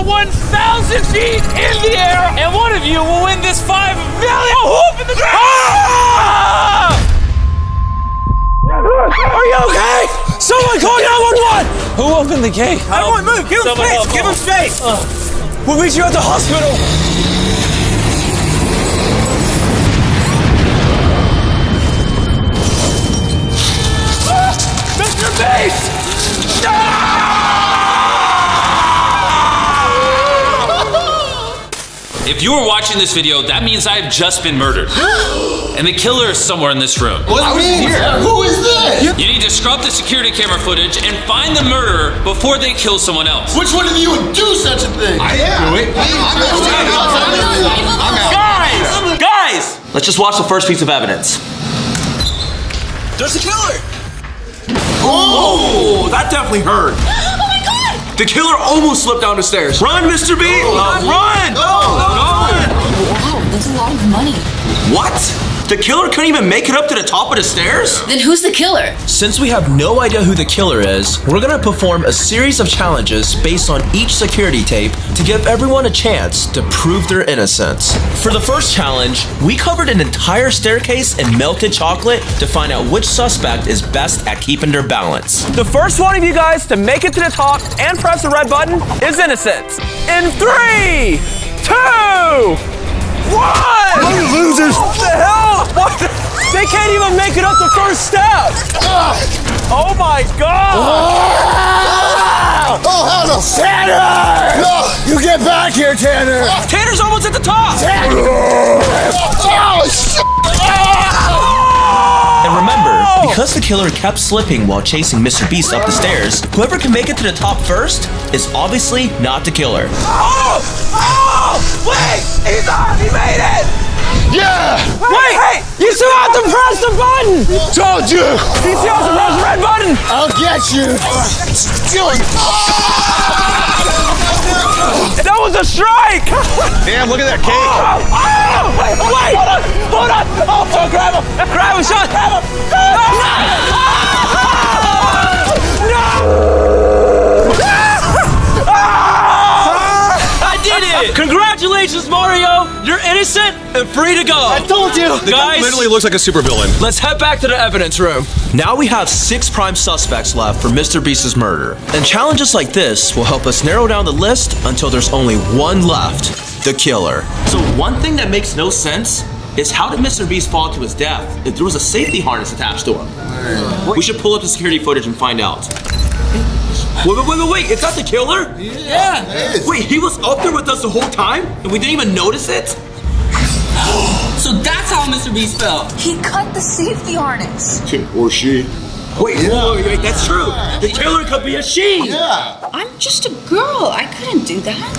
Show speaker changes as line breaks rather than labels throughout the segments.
1,000 feet in the air, and one of you will win this $5 million hoop in the ground! Are you okay? Someone call 911! Who opened the gate? Everyone move! Give him space! Give him space! We'll meet you at the hospital! MrBeast! If you were watching this video, that means I have just been murdered. And the killer is somewhere in this room.
What do you mean? Who is this?
You need to scrub the security camera footage and find the murderer before they kill someone else.
Which one of you would do such a thing? I do it. I'm out.
Guys!
Let's just watch the first piece of evidence.
There's a killer!
Oh, that definitely hurt.
Oh my God!
The killer almost slipped down the stairs. Run, MrBeast! Run!
Wow, that's a lot of money.
What? The killer couldn't even make it up to the top of the stairs?
Then who's the killer?
Since we have no idea who the killer is, we're gonna perform a series of challenges based on each security tape to give everyone a chance to prove their innocence. For the first challenge, we covered an entire staircase in melted chocolate to find out which suspect is best at keeping their balance.
The first one of you guys to make it to the top and press the red button is innocent. In 3, 2, 1!
You losers!
What the hell? What? They can't even make it up the first step! Oh my God!
Oh, hell no! Tanner! No, you get back here, Tanner!
Tanner's almost at the top!
Oh, shit!
And remember, because the killer kept slipping while chasing MrBeast up the stairs, whoever can make it to the top first is obviously not the killer.
Oh! Wait! He's on! He made it!
Yeah!
Wait! Hey! You still have to press the button!
Told you!
You still have to press the red button!
I'll get you!
That was a strike!
Damn, look at that cake!
Wait! Hold on! Oh, grab him! Grab him, Sean! Grab him! No! I did it! Congratulations, Mario! You're innocent and free to go!
I told you!
The guy literally looks like a supervillain.
Let's head back to the evidence room.
Now we have 6 prime suspects left for MrBeast's murder. And challenges like this will help us narrow down the list until there's only one left, the killer.
So one thing that makes no sense is how did MrBeast fall to his death if there was a safety harness attached to him? We should pull up the security footage and find out. Wait, is that the killer?
Yeah, it is.
Wait, he was up there with us the whole time and we didn't even notice it?
So that's how MrBeast fell.
He cut the safety harness.
Or she.
Wait, wait, that's true. The killer could be a she.
Yeah.
I'm just a girl. I couldn't do that.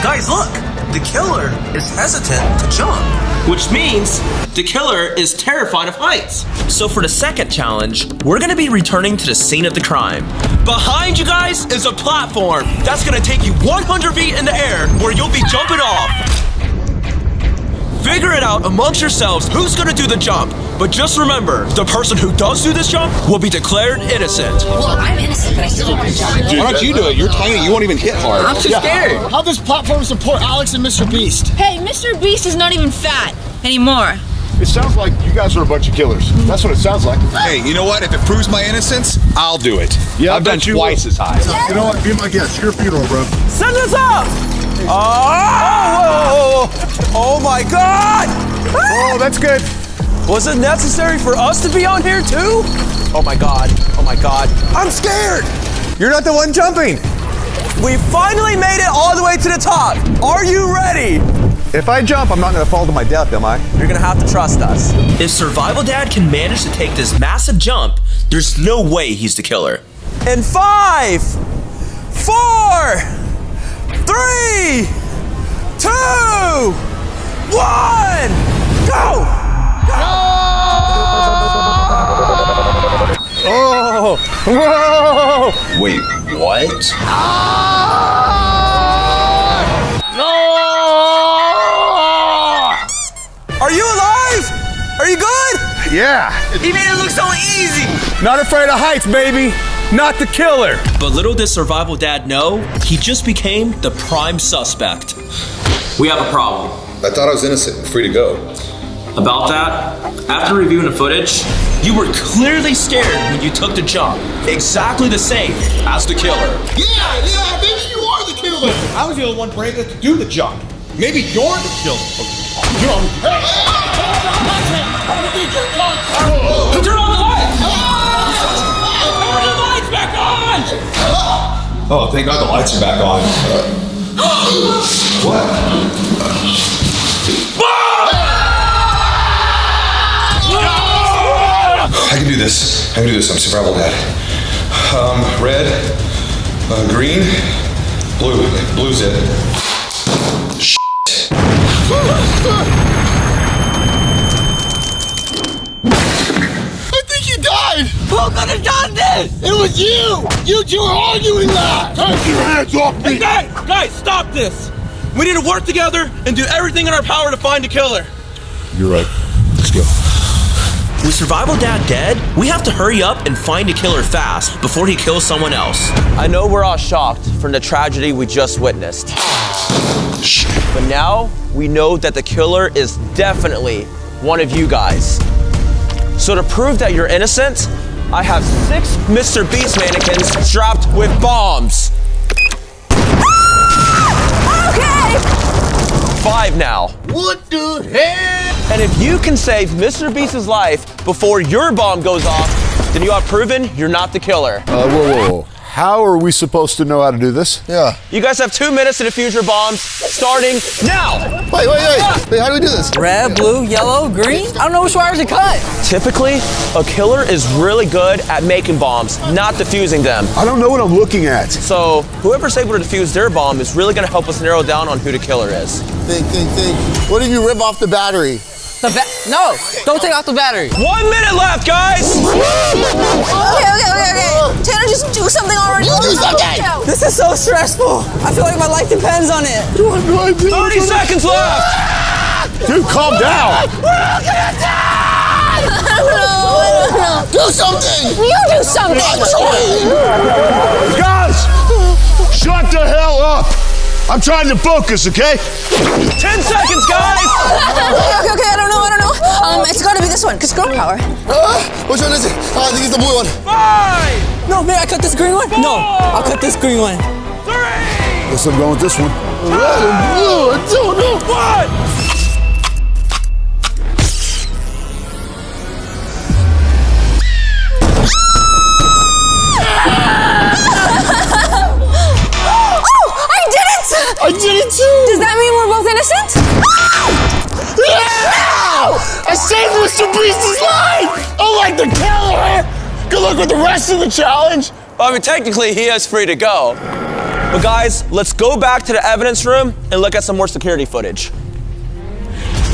Guys, look! The killer is hesitant to jump.
Which means the killer is terrified of heights.
So for the second challenge, we're gonna be returning to the scene of the crime. Behind you guys is a platform that's gonna take you 100 feet in the air where you'll be jumping off. Figure it out amongst yourselves who's gonna do the jump. But just remember, the person who does do this jump will be declared innocent.
Well, I'm innocent, but I still don't want to jump.
Why don't you do it? You're tiny, you won't even hit hard.
I'm too scared.
How does platform support Alex and MrBeast?
Hey, MrBeast is not even fat anymore.
It sounds like you guys are a bunch of killers. That's what it sounds like.
Hey, you know what? If it proves my innocence, I'll do it.
Yeah,
I've done twice as high.
You know what? Be my guest. Your funeral, bro.
Send us up! Oh my God!
Oh, that's good.
Was it necessary for us to be on here too? Oh my God, oh my God.
I'm scared. You're not the one jumping.
We finally made it all the way to the top. Are you ready?
If I jump, I'm not going to fall to my death, am I?
You're gonna have to trust us.
If Survival Dad can manage to take this massive jump, there's no way he's the killer.
In 5, 4, 3, 2, 1, go!
Oh! Whoa!
Wait, what?
Are you alive? Are you good?
Yeah.
He made it look so easy.
Not afraid of heights, baby.
not the killer.
But little did Survival Dad know, he just became the prime suspect.
We have a problem.
I thought I was innocent and free to go.
About that, after reviewing the footage,
You were clearly scared when you took the jump. Exactly the same as the killer.
Yeah, maybe you are the killer.
I was the only one brave enough to do the jump. Maybe you're the killer.
turn on the lights! Turn the lights back on!
Oh, thank God the lights are back on. What? I can do this. I'm Survival Dad. Red, green, blue. Blue's it.
I think you died.
Who could have done this?
It was you. You two were arguing that. Take your hands off me.
Hey, guys, stop this. We need to work together and do everything in our power to find a killer.
You're right. Let's go.
With Survival Dad dead, we have to hurry up and find a killer fast before he kills someone else.
I know we're all shocked from the tragedy we just witnessed. But now we know that the killer is definitely one of you guys. So to prove that you're innocent, I have 6 MrBeast mannequins strapped with bombs. Okay! 5 now.
What the hell?
And if you can save MrBeast's life before your bomb goes off, then you have proven you're not the killer.
Whoa. How are we supposed to know how to do this?
Yeah.
You guys have 2 minutes to defuse your bombs, starting now!
Wait, how do we do this?
Red, blue, yellow, green? I don't know which wires to cut.
Typically, a killer is really good at making bombs, not defusing them.
I don't know what I'm looking at.
So whoever's able to defuse their bomb is really gonna help us narrow down on who the killer is.
Think. What if you rip off the battery?
No, don't take off the battery.
1 minute left, guys!
Okay. Tanner, just do something already.
You do something!
This is so stressful. I feel like my life depends on it.
30 seconds left!
Dude, calm down.
I don't know.
Do something!
You do something.
Guys, shut the hell up. I'm trying to focus, okay?
10 seconds, guys!
Okay, I don't know. It's gotta be this one, because girl power.
Which one is it? I think it's the blue one.
5!
No, man, I cut this green one? No, I'll cut this green one.
3!
Guess I'm going with this one.
Red and blue, I don't know.
1!
I did it too!
Does that mean we're both innocent?
Yeah! I saved MrBeast's life! I'm like the killer! Good luck with the rest of the challenge!
Well, I mean, technically, he is free to go. But guys, let's go back to the evidence room and look at some more security footage.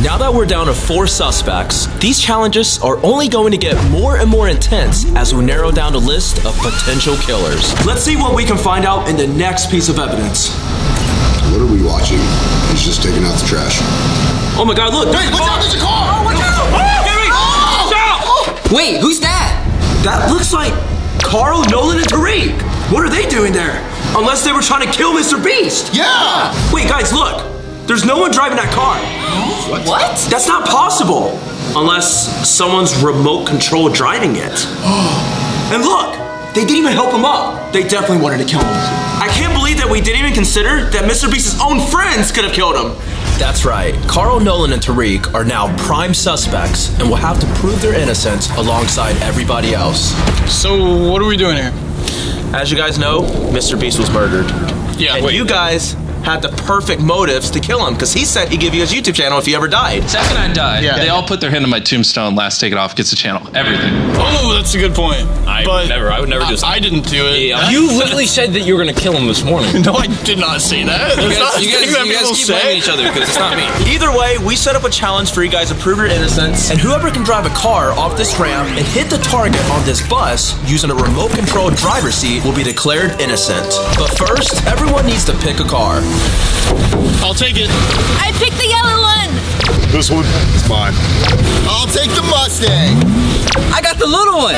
Now that we're down to 4 suspects, these challenges are only going to get more and more intense as we narrow down the list of potential killers.
let's see what we can find out in the next piece of evidence.
What are we watching? He's just taking out the trash.
Oh my God, look!
Hey, watch out, there's a car!
Oh, watch out!
Gary! Watch out!
Wait, who's that?
That looks like Carl, Nolan, and Tariq. What are they doing there? Unless they were trying to kill MrBeast.
Yeah!
Wait, guys, look. There's no one driving that car.
What?
That's not possible. Unless someone's remote control driving it. And look, they didn't even help him up. They definitely wanted to kill him. I can't believe that we didn't even consider that MrBeast's own friends could have killed him.
That's right, Carl, Nolan, and Tariq are now prime suspects and will have to prove their innocence alongside everybody else.
So, what are we doing here?
As you guys know, MrBeast was murdered.
Yeah,
And you guys had the perfect motives to kill him because he said he'd give you his YouTube channel if he ever died.
Second I died, they all put their hand on my tombstone. Last take it off gets a channel. Everything.
Oh, that's a good point.
I would never do something.
I didn't do it.
Yeah.
You literally said that you were gonna kill him this morning. No, I did not say that. That's not
You guys keep blaming each other because it's not me.
Either way, we set up a challenge for you guys to prove your innocence, and whoever can drive a car off this ramp and hit the target on this bus using a remote-controlled driver's seat will be declared innocent. But first, everyone needs to pick a car.
I'll take it.
I picked the yellow one.
This one is mine.
I'll take the Mustang.
I got the little one.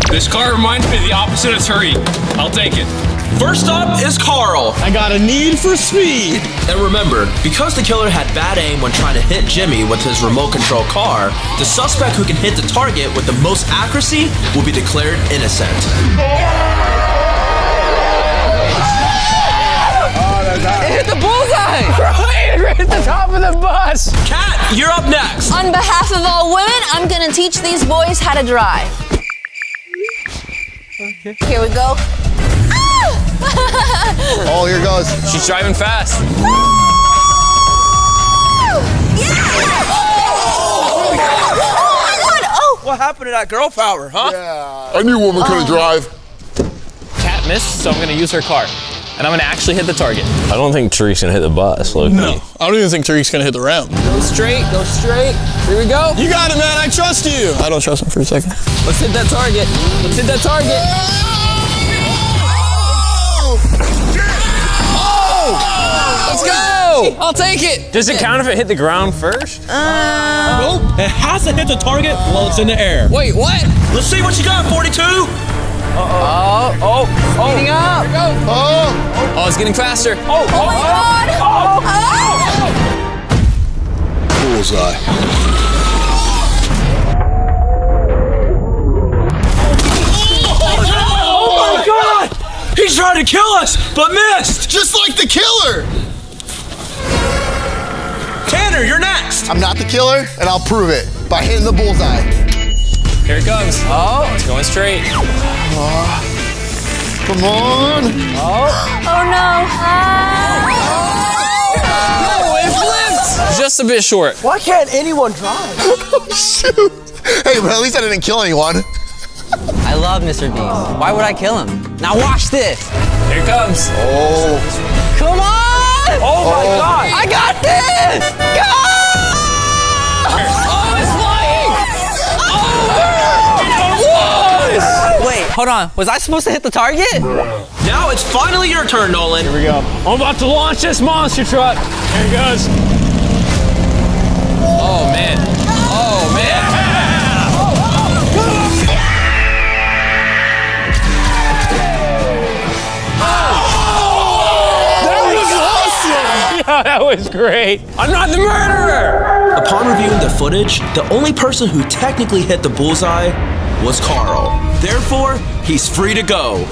This car reminds me of the opposite of Tariq. I'll take it.
First up is Carl.
I got a need for speed.
And remember, because the killer had bad aim when trying to hit Jimmy with his remote control car, the suspect who can hit the target with the most accuracy will be declared innocent.
It hit the bullseye! Right at the top of the bus!
Kat, you're up next.
On behalf of all women, I'm gonna teach these boys how to drive. Okay. Here we go.
Oh, here goes.
She's driving fast.
What happened to that girl power, huh?
Yeah. I knew woman couldn't drive.
Kat missed, so I'm gonna use her car. And I'm gonna actually hit the target.
I don't think Tariq's gonna hit the bus, look.
No, I don't even think Tariq's gonna hit the ramp.
Go straight, go straight. Here we go.
You got it, man. I trust you. I don't trust him for a second.
Let's hit that target. Let's hit that target. Let's go! I'll take it!
Does it count if it hit the ground first?
Nope.
It has to hit the target while it's in the air.
Wait, what?
Let's see what you got, 42.
Speeding up! Here we go.
Oh,
it's getting faster.
Oh my God!
bullseye.
Oh my God! He's trying to kill us, but missed!
Just like the killer!
Tanner, you're next!
I'm not the killer, and I'll prove it by hitting the bullseye.
Here it comes. Oh, it's going straight.
Come on!
Oh no!
Oh, it flipped! Just a bit short.
Why can't anyone drive?
Shoot! Hey, but at least I didn't kill anyone.
I love MrBeast. Why would I kill him? Now watch this.
Here it comes.
Oh.
Come on!
Oh my God!
I got this! Go! Oh, it's flying! Oh! Wait, hold on. Was I supposed to hit the target?
Now it's finally your turn, Nolan.
Here we go. I'm about to launch this monster truck. Here it goes.
Oh, man. Oh, man.
Oh, that was great. I'm not the murderer.
Upon reviewing the footage, the only person who technically hit the bullseye was Carl. Therefore, he's free to go.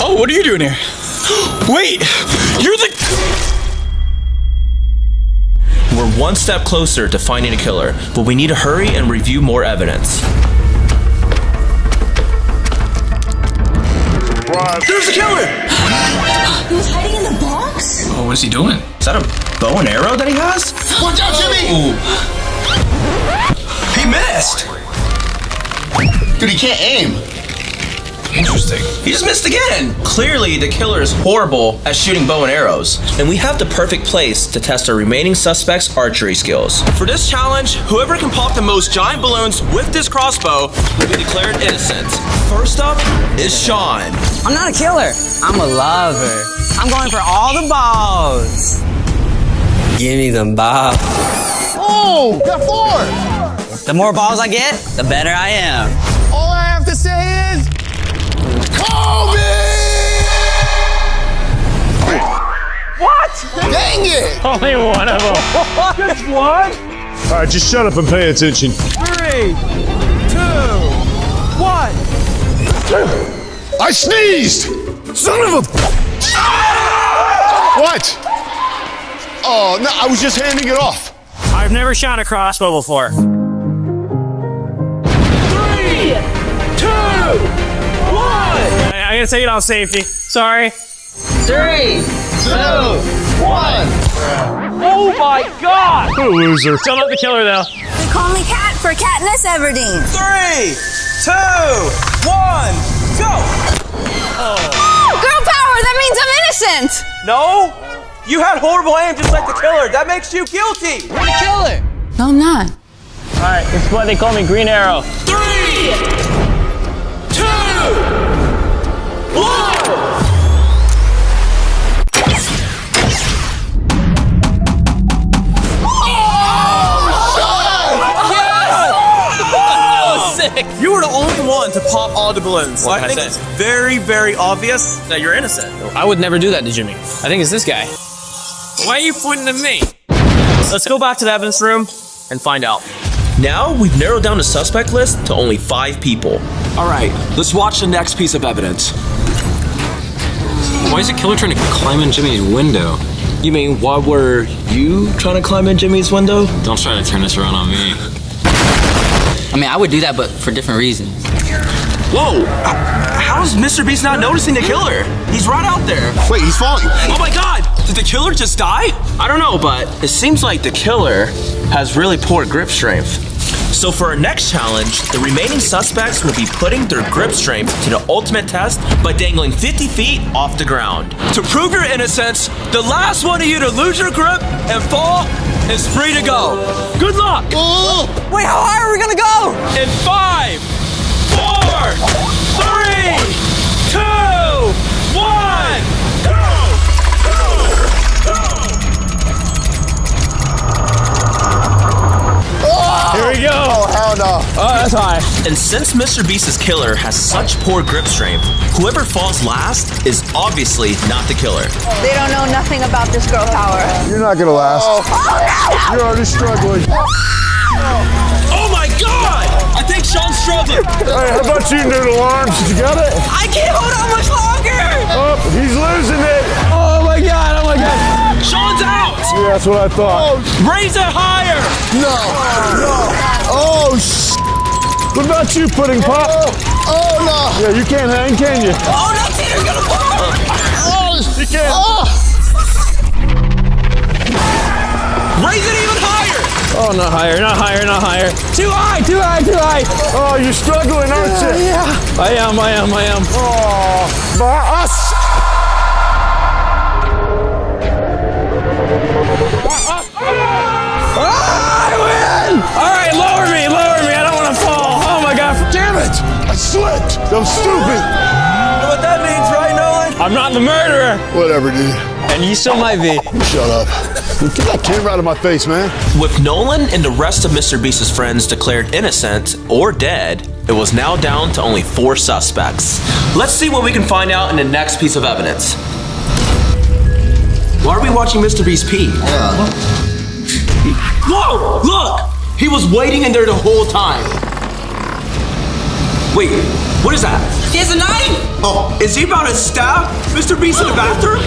Oh, what are you doing here? Wait, you're the...
We're one step closer to finding a killer, but we need to hurry and review more evidence. There's the killer!
He was hiding in the box?
Oh, what is he doing?
Is that a bow and arrow that he has?
Watch out, Jimmy!
Ooh. He missed!
Dude, he can't aim.
Interesting.
He just missed again! Clearly, the killer is horrible at shooting bow and arrows, and we have the perfect place to test our remaining suspects' archery skills. For this challenge, whoever can pop the most giant balloons with this crossbow will be declared innocent. First up is Sean.
I'm not a killer. I'm a lover. I'm going for all the balls. Give me them balls.
Oh, got 4!
The more balls I get, the better I am.
All I have to say is... Kobe!
What?
Dang it!
Only one of them.
Just one?
All right, just shut up and pay attention.
3, 2, 1.
I sneezed! Son of a... What? Oh, no, I was just handing it off.
I've never shot a crossbow before.
3, 2, 1.
I'm gonna take it off safety. Sorry.
3, 2, 1.
Oh my God!
What a loser.
Still not the killer though.
They call me Kat for Katniss Everdeen.
3, 2, 1, go!
Girl power, that means I'm innocent.
No, you had horrible aim just like the killer. That makes you guilty.
You're the killer.
No, I'm not.
All right, this is why they call me Green Arrow.
3, 2, 1.
Sick.
You
follow the balloons.
What
I
can I
think
say?
it's very, very obvious that you're innocent.
I would never do that to Jimmy. I think it's this guy.
Why are you pointing at me?
Let's go back to the evidence room and find out.
Now we've narrowed down the suspect list to only 5 people.
All right, let's watch the next piece of evidence.
Why is the killer trying to climb in Jimmy's window?
You mean, why were you trying to climb in Jimmy's window?
Don't try to turn this around on me.
I mean, I would do that, but for different reasons.
Whoa! How is MrBeast not noticing the killer? He's right out there.
Wait, he's falling.
Oh my God! Did the killer just die? I don't know, but it seems like the killer has really poor grip strength.
So for our next challenge, the remaining suspects will be putting their grip strength to the ultimate test by dangling 50 feet off the ground.
To prove your innocence, the last one of you to lose your grip and fall is free to go. Good luck!
Wait, how high are we gonna go?
In 5, 4, 3, 2, 1, go!
Here we go.
Oh, hell no.
Oh, that's high.
And since MrBeast's killer has such poor grip strength, whoever falls last is obviously not the killer.
They don't know nothing about this girl power.
You're not gonna last.
Oh, no!
You're already struggling.
Oh my God! I think Sean's struggling.
Hey, how about you, noodle arms? You got it?
I can't hold on much longer!
Oh, he's losing it.
Oh my God, oh my God.
Sean's out!
Yeah, that's what I thought.
Raise it higher!
No. Oh, What about you, Pudding Pop? Oh, no. Yeah, you can't hang, can you?
Oh no, Peter's gonna fall!
Oh, you can't.
Raise it even higher!
Oh, not higher, not higher, not higher. Too high, too high, too high.
Oh, you're struggling, aren't you?
Yeah. I am.
Oh, boss.
I win! All right, lower me. I don't want to fall. Oh my God.
Damn it! I slipped. I'm stupid.
You know what that means, right, Nolan?
I'm not the murderer.
Whatever, dude.
And you still might be.
Shut up. Get that camera out of my face, man.
With Nolan and the rest of MrBeast's friends declared innocent or dead, it was now down to only 4 suspects.
Let's see what we can find out in the next piece of evidence. Why are we watching MrBeast pee? Whoa! Look! He was waiting in there the whole time. Wait, what is that?
He has a knife!
Oh, is he about to stab MrBeast in the bathroom?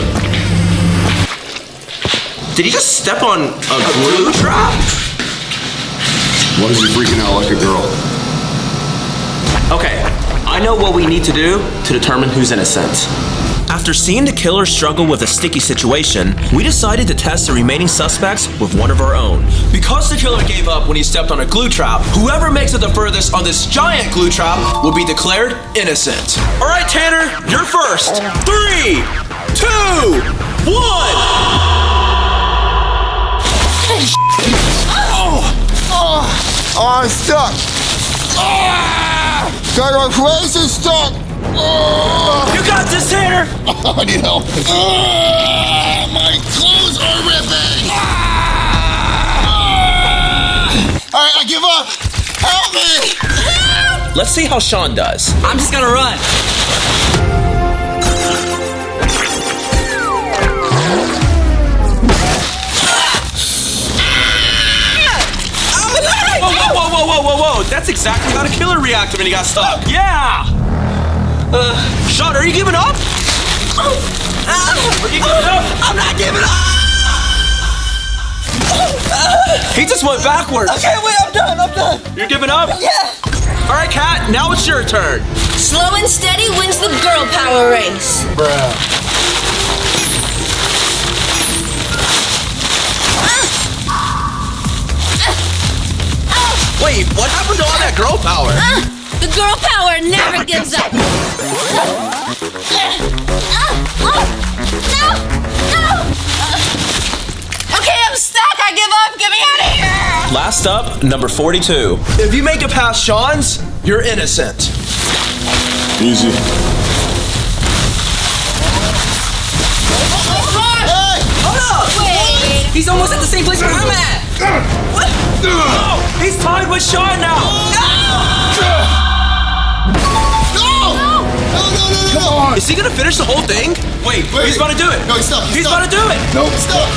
Did he just step on a glue trap?
Why is he freaking out like a girl?
Okay, I know what we need to do to determine who's innocent.
After seeing the killer struggle with a sticky situation, we decided to test the remaining suspects with one of our own.
Because the killer gave up when he stepped on a glue trap, whoever makes it the furthest on this giant glue trap will be declared innocent. All right, Tanner, you're first. 3, 2, 1.
Oh, I'm stuck. Got my place is stuck.
You got this, Tanner.
I need help. My clothes are ripping. All right, I give up. Help me.
Let's see how Sean does.
I'm just gonna run.
Whoa. That's exactly how the killer reacted when he got stuck. Yeah. Sean, are you giving up? Are you giving up?
I'm not giving up!
He just went backwards.
Okay, wait, I'm done.
You're giving up?
Yeah.
All right, Kat, now it's your turn.
Slow and steady wins the girl power race.
Wait, what happened to all that girl power?
The girl power never gives up. No! Okay, I'm stuck. I give up. Get me out of here.
Last up, number 42.
If you make it past Sean's, you're innocent.
Easy.
Hold up!
Wait.
He's almost at the same place where I'm at.
What? No! He's tied with Sean now!
No!
Come on.
Is he gonna finish the whole thing? Wait, he's about to do it.
No, he's stuck.
He's about to do it.
No, stop.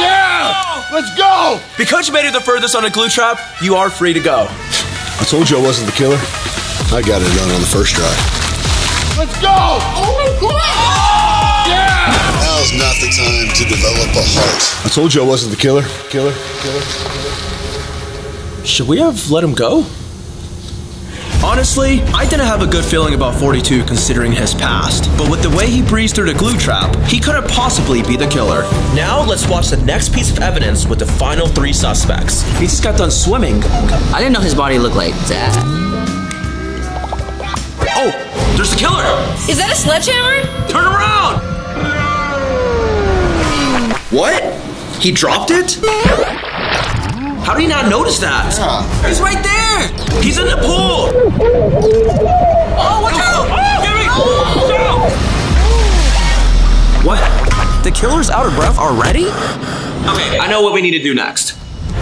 Yeah! Let's go!
Because you made it the furthest on a glue trap, you are free to go.
I told you I wasn't the killer. I got it done on the first try.
Let's go! Oh my God! Yeah!
Now's not the time to develop a heart.
I told you I wasn't the killer.
Should we have let him go? Honestly, I didn't have a good feeling about 42 considering his past, but with the way he breezed through the glue trap, he couldn't possibly be the killer. Now let's watch the next piece of evidence with the final 3 suspects. He just got done swimming.
I didn't know his body looked like that.
Oh, there's the killer!
Is that a sledgehammer?
Turn around! What? He dropped it? How did he not notice that?
Yeah.
He's right there! He's in the pool! Oh, watch out! What? The killer's out of breath already? Okay, I know what we need to do next.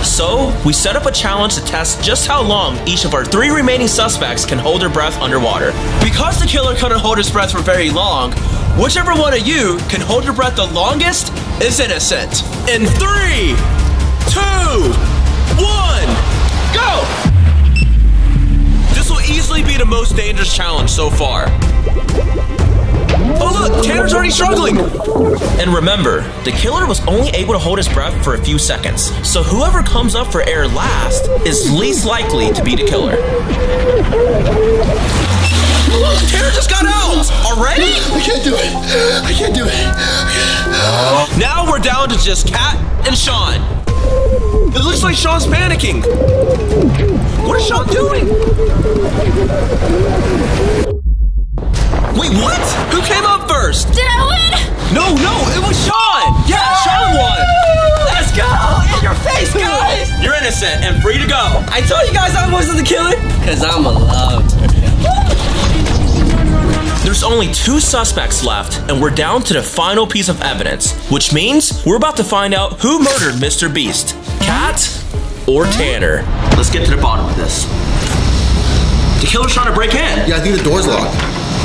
So, we set up a challenge to test just how long each of our 3 remaining suspects can hold their breath underwater. Because the killer couldn't hold his breath for very long, whichever one of you can hold your breath the longest is innocent. In 3, 2, 1, go! This will easily be the most dangerous challenge so far. Oh look, Tanner's already struggling! And remember, the killer was only able to hold his breath for a few seconds, so whoever comes up for air last is least likely to be the killer. Tanner just got out! Already?
I can't do it.
Now we're down to just Kat and Sean. It looks like Sean's panicking. What is Sean doing? Wait, what? Who came up first?
Did I win?
No, it was Sean. Yeah, Sean won. Let's go. In your face, guys. You're innocent and free to go. I told you guys I wasn't the killer.
Cause I'm a love.
There's only 2 suspects left, and we're down to the final piece of evidence, which means we're about to find out who murdered MrBeast, Kat or Tanner. Let's get to the bottom of this. The killer's trying to break in.
Yeah, I think the door's locked.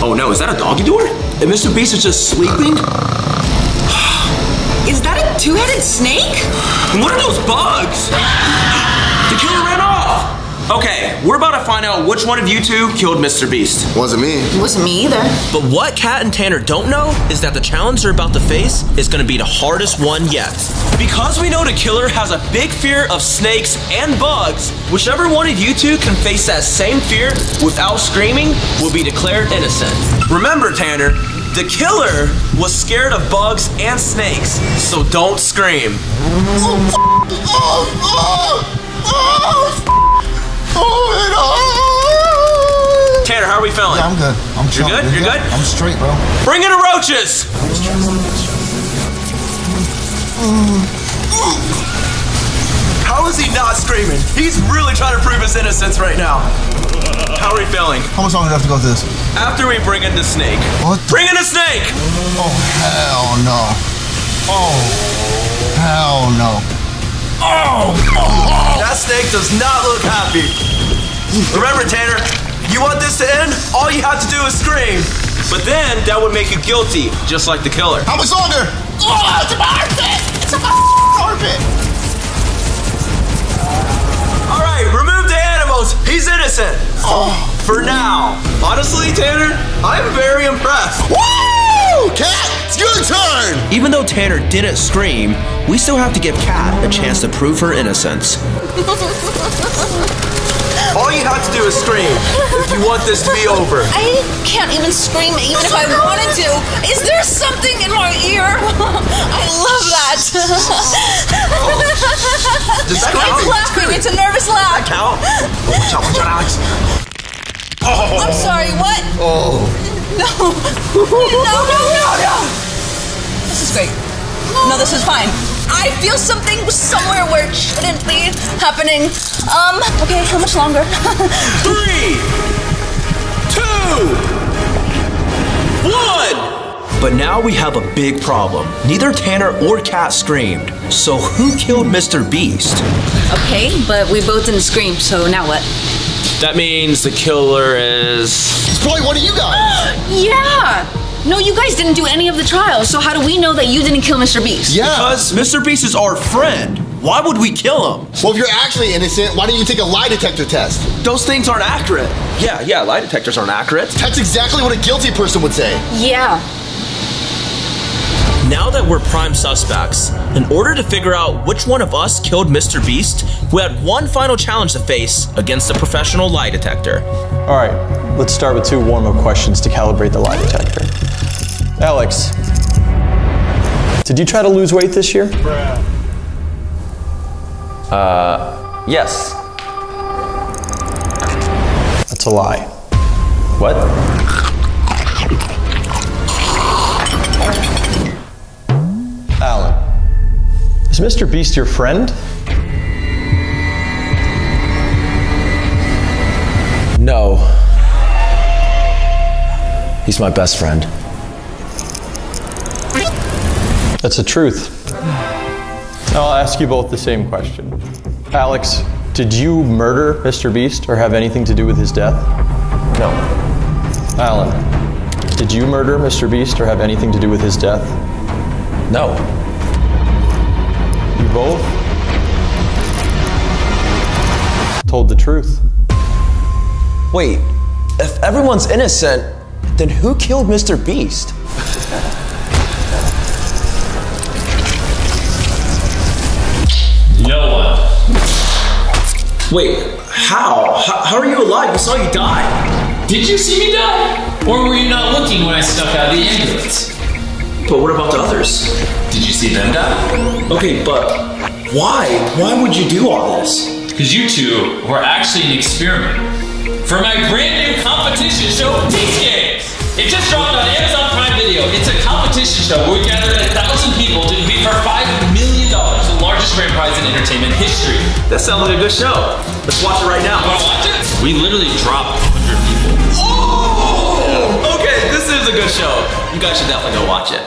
Oh no, is that a doggy door? And MrBeast is just sleeping?
Is that a 2-headed snake?
What are those bugs? The killer ran off. Okay, we're about to find out which one of you 2 killed MrBeast.
Wasn't me.
It wasn't me either.
But what Kat and Tanner don't know is that the challenge they're about to face is going to be the hardest one yet. Because we know the killer has a big fear of snakes and bugs, whichever one of you 2 can face that same fear without screaming will be declared innocent. Remember, Tanner, the killer was scared of bugs and snakes, so don't scream. Tanner, how are we feeling?
Yeah, I'm good.
You're good? You're good?
I'm straight, bro.
Bring in the roaches! How is he not screaming? He's really trying to prove his innocence right now. How are we feeling?
How much longer do I have to go with this?
After we bring in the snake.
What?
Bring in the snake!
Oh, hell no. Oh, hell no.
That snake does not look happy. Remember, Tanner, you want this to end? All you have to do is scream. But then that would make you guilty, just like the killer.
How much longer? Oh, it's a armpit! It's a armpit!
All right, remove the animals. He's innocent. For now. Honestly, Tanner, I'm very impressed.
Woo! Kat, it's your turn!
Even though Tanner didn't scream, we still have to give Kat a chance to prove her innocence. All you have to do is scream if you want this to be over.
I can't even scream even if I wanted to. Is there something in my ear? I love that.
Does that count?
It's laughing. It's a nervous laugh.
Count? Watch out, Alex.
I'm sorry, what?
Oh.
No. No. This is great. No, this is fine. I feel something somewhere where it shouldn't be happening. Okay, how much longer?
3, 2, 1. But now we have a big problem. Neither Tanner or Kat screamed. So who killed MrBeast?
Okay, but we both didn't scream, so now what?
That means the killer is...
It's probably one of you guys.
Yeah. No, you guys didn't do any of the trials, so how do we know that you didn't kill MrBeast?
Yeah.
Because MrBeast is our friend. Why would we kill him?
Well, if you're actually innocent, why don't you take a lie detector test?
Those things aren't accurate. Yeah, lie detectors aren't accurate.
That's exactly what a guilty person would say.
Yeah.
Now that we're prime suspects, in order to figure out which one of us killed MrBeast, we had one final challenge to face against a professional lie detector.
All right, let's start with 2 warm-up questions to calibrate the lie detector. Alex, did you try to lose weight this year?
Yes.
That's a lie.
What?
Alan, is MrBeast your friend?
No. He's my best friend.
That's the truth. Now I'll ask you both the same question. Alex, did you murder MrBeast or have anything to do with his death?
No.
Alan, did you murder MrBeast or have anything to do with his death?
No.
You both told the truth.
Wait, if everyone's innocent, then who killed MrBeast?
No one.
Wait, how? How are you alive? We saw you die.
Did you see me die? Or were you not looking when I snuck out of the ambulance?
But what about the others?
Did you see them die?
Okay, but why? Why would you do all this?
Because you two were actually an experiment for my brand new competition show, Beast Games. It just dropped on Amazon Prime Video. It's a competition show where we gathered 1,000 people to compete for $5 million, the largest grand prize in entertainment history.
That sounds like a good show. Let's watch it right now.
You wanna watch it? We literally dropped 100 people.
Oh! Okay, this is a good show. You guys should definitely go watch it.